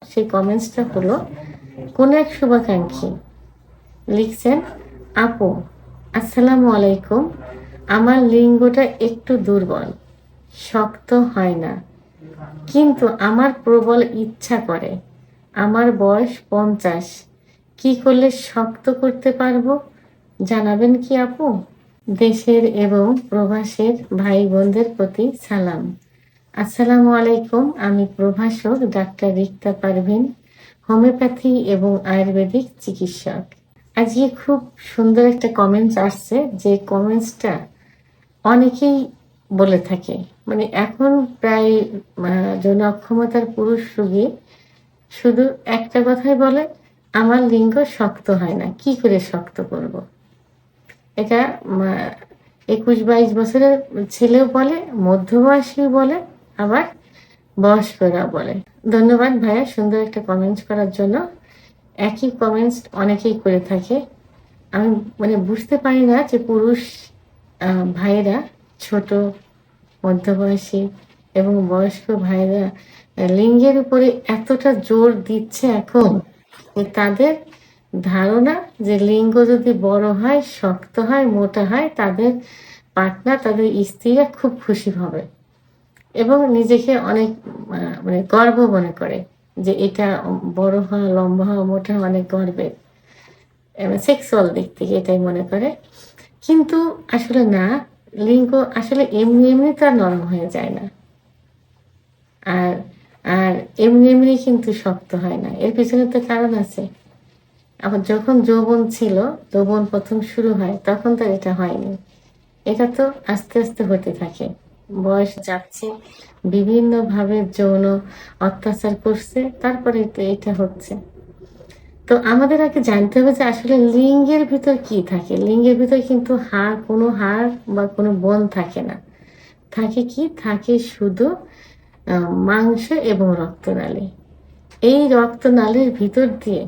সেই কমেন্টসটা হলো কোন এক শুভাকাঙ্ক্ষী লিখছেন, আপু আসসালামু আলাইকুম, আমার লিঙ্গটা একটু দুর্বল, শক্ত হয় না, কিন্তু আমার প্রবল ইচ্ছা করে। আমার বয়স 50, কি করলে শক্ত করতে পারবো জানাবেন কি আপু? দেশের এবং প্রবাসের ভাই বোনদের প্রতি সালাম। আসসালামু আলাইকুম, আমি প্রভাষক ডাক্তার রিক্তা পারভিন, হোমিওপ্যাথি এবং আয়ুর্বেদিক চিকিৎসক। আজকে খুব সুন্দর একটা কমেন্টস আসছে, যে কমেন্টসটা অনেকেই বলে থাকে। মানে এখন প্রায় যৌন অক্ষমতার পুরুষ রোগী শুধু একটা কথাই বলে, আমার লিঙ্গ শক্ত হয় না, কি করে শক্ত করব। এটা 21-22 বছরের ছেলেও বলে, মধ্যবয়সীও বলে, আবার বয়স্করা বলে। ধন্যবাদ ভাইয়া সুন্দর একটা কমেন্টস করার জন্য। একই কমেন্টস অনেকেই করে থাকে। আমি বুঝতে পারি না যে পুরুষ ভাইয়েরা, ছোট, মধ্যবয়সী এবং বয়স্ক ভাইয়েরা লিঙ্গের উপরে এতটা জোর দিচ্ছে এখন, যে তাদের ধারণা যে লিঙ্গ যদি বড় হয়, শক্ত হয়, মোটা হয়, তাদের পার্টনার, তাদের স্ত্রীরা খুব খুশি হবে এবং নিজেকে অনেক গর্ব মনে করে যে এটা বড় হওয়া, লম্বা হওয়া, মোটা হওয়া অনেক গর্বের। সেক্সুয়াল দিক থেকে এটাই মনে করে। কিন্তু আসলে না, লিঙ্গ আসলে এমনি এমনি তার নরম হয়ে যায় না, আর আর এমনি এমনি কিন্তু শক্ত হয় না। এর পিছনে তো কারণ আছে। আবার যখন যৌবন ছিল, যৌবন প্রথম শুরু হয়, তখন তো এটা হয়নি। এটা তো আস্তে আস্তে হতে থাকে, বয়স যাচ্ছে, বিভিন্নভাবে যৌন অত্যাচার করছে, তারপরে তো এটা হচ্ছে। তো আমাদের আগে জানতে হবে যে আসলে লিঙ্গের ভিতর কি থাকে। লিঙ্গের ভিতর কিন্তু কোনো হাড় বা কোনো বোন থাকে না। থাকে কি? থাকে শুধু মাংস এবং রক্তনালী। এই রক্তনালীর ভিতর দিয়ে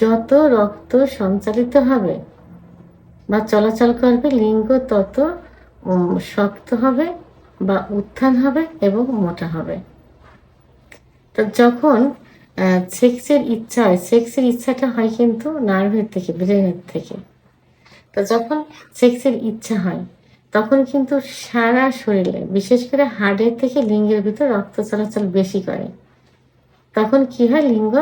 যত রক্ত সঞ্চালিত হবে বা চলাচল করবে, লিঙ্গ তত শক্ত হবে বা উত্থান হবে এবং মোটা হবে। তো যখন সেক্সের ইচ্ছা হয়, সেক্সের ইচ্ছাটা হয় কিন্তু নার্ভের থেকে, ব্রেনের থেকে। তো যখন সেক্সের ইচ্ছা হয়, তখন কিন্তু সারা শরীরে, বিশেষ করে হাড়ের থেকে লিঙ্গের ভিতর রক্ত চলাচল বেশি করে। তখন কি হয়? লিঙ্গ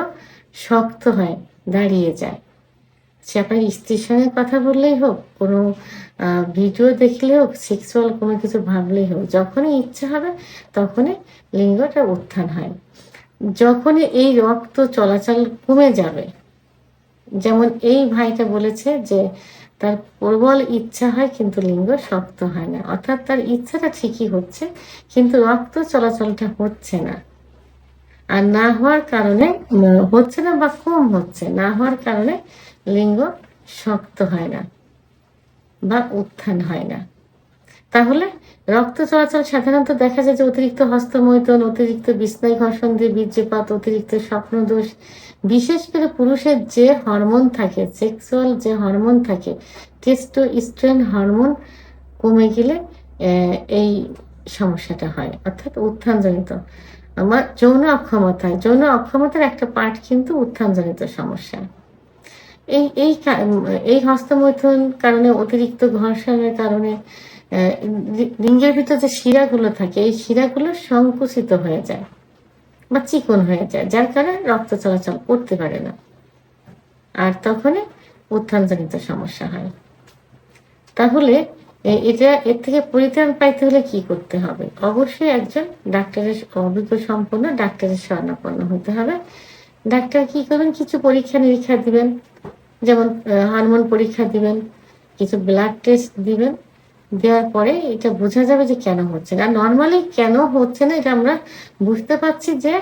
শক্ত হয়, দাঁড়িয়ে যায়। সে আপনার স্ত্রীর সঙ্গে কথা বললেই হোক, কোনো ভিডিও দেখলে হোক, সেক্সুয়াল কোনো কিছু ভাবলেই হোক, যখনই ইচ্ছা হবে তখনই লিঙ্গটা উত্থান হয়। যখনই এই রক্ত চলাচল কমে যাবে, যেমন এই ভাইটা বলেছে যে তার প্রবল ইচ্ছা হয় কিন্তু লিঙ্গ শক্ত হয় না, অর্থাৎ তার ইচ্ছাটা ঠিকই হচ্ছে কিন্তু রক্ত চলাচলটা হচ্ছে না। আর না হওয়ার কারণে, হচ্ছে না বা কম হচ্ছে, না হওয়ার কারণে লিঙ্গ শক্ত হয় না বা উত্থান হয় না। তাহলে রক্ত চলাচল সাধারণত দেখা যায় যে অতিরিক্ত হস্তমৈথুন, অতিরিক্ত বিছনায় ঘর্ষণ দিয়ে বীর্যপাত, অতিরিক্ত স্বপ্নদোষ, বিশেষ করে পুরুষের যে হরমোন থাকে, সেক্সুয়াল যে হরমোন থাকে, টেস্টোস্টেরন হরমোন কমে গেলে এই সমস্যাটা হয়, অর্থাৎ উত্থানজনিত। আমার যৌন অক্ষমতার একটা পার্ট কিন্তু উত্থানজনিত সমস্যা। এই এই এই হস্তমৈথুন কারণে, অতিরিক্ত ঘর্ষণের কারণে লিঙ্গের ভিতর যে শিরাগুলো থাকে, এই শিরাগুলো সংকুচিত হয়ে যায় বা চিকন হয়ে যায়, যার কারণে রক্ত চলাচল করতে পারে না, আর তখনই উত্থানজনিত সমস্যা হয়। তাহলে এর থেকে পরিত্রাণ পাইতে হলে কি করতে হবে? অবশ্যই একজন ডাক্তারের, অভিজ্ঞ সম্পন্ন ডাক্তারের শরণাপন্ন হতে হবে। ডাক্তার কি করবেন? কিছু পরীক্ষা নিরীক্ষা দিবেন, যেমন হরমোন পরীক্ষা দিবেন, কিছু ব্লাড টেস্ট দিবেন। দেওয়ার পরে এটা বোঝা যাবে যে কেন হচ্ছে না। নর্মালি কেন হচ্ছে না এটা আমরা বুঝতে পারছি যে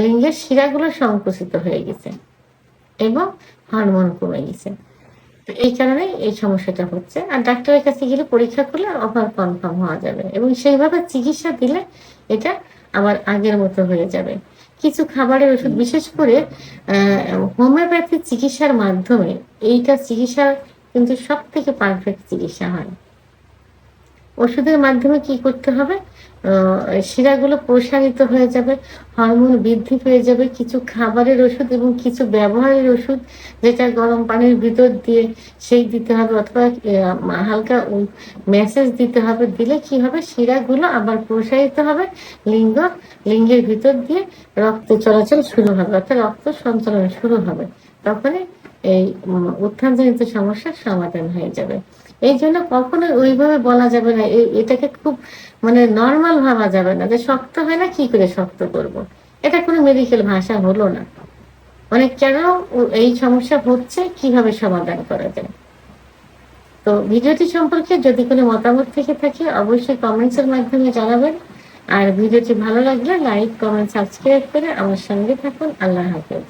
লিঙ্গের শিরাগুলো সংকুচিত হয়ে গেছে এবং হরমোন কমে গেছে। তো এই কারণেই এই সমস্যাটা হচ্ছে। আর ডাক্তারের কাছে গেলে পরীক্ষা করলে আবার কনফার্ম হওয়া যাবে এবং সেইভাবে চিকিৎসা দিলে এটা আবার আগের মতো হয়ে যাবে। কিছু খাবারের ওষুধ, বিশেষ করে হোমিওপ্যাথি চিকিৎসার মাধ্যমে এইটা চিকিৎসা কিন্তু সবথেকে পারফেক্ট চিকিৎসা হয়। ওষুধের মাধ্যমে কি করতে হবে, শিরাগুলো প্রসারিত হয়ে যাবে, হরমোন বৃদ্ধি পেয়ে যাবে। কিছু খাবারের ওষুধ এবং কিছু ব্যবহারের ওষুধ, যেটা গরম পানির ভিতর দিয়ে সেই দিতে হবে, অথবা হালকা ম্যাসেজ দিতে হবে। দিলে কি হবে, শিরাগুলো আবার প্রসারিত হবে, লিঙ্গের ভিতর দিয়ে রক্ত চলাচল শুরু হবে, অর্থাৎ রক্ত সঞ্চালন শুরু হবে। তখনই এই উত্থানজনিত সমস্যার সমাধান হয়ে যাবে। এই জন্য কখনোই ওইভাবে বলা যাবে না, এটাকে খুব মানে নর্মাল ভাবা যাবে না যে শক্ত হয় না, কি করে শক্ত করব। এটা কোনো মেডিকেল ভাষা হলো না। মানে কেন এই সমস্যা হচ্ছে, কিভাবে সমাধান করা যায়। তো ভিডিওটি সম্পর্কে যদি কোনো মতামত থেকে থাকে অবশ্যই কমেন্টসের মাধ্যমে জানাবেন। আর ভিডিওটি ভালো লাগলে লাইক, কমেন্ট, সাবস্ক্রাইব করে আমার সঙ্গে থাকুন। আল্লাহ হাফেজ।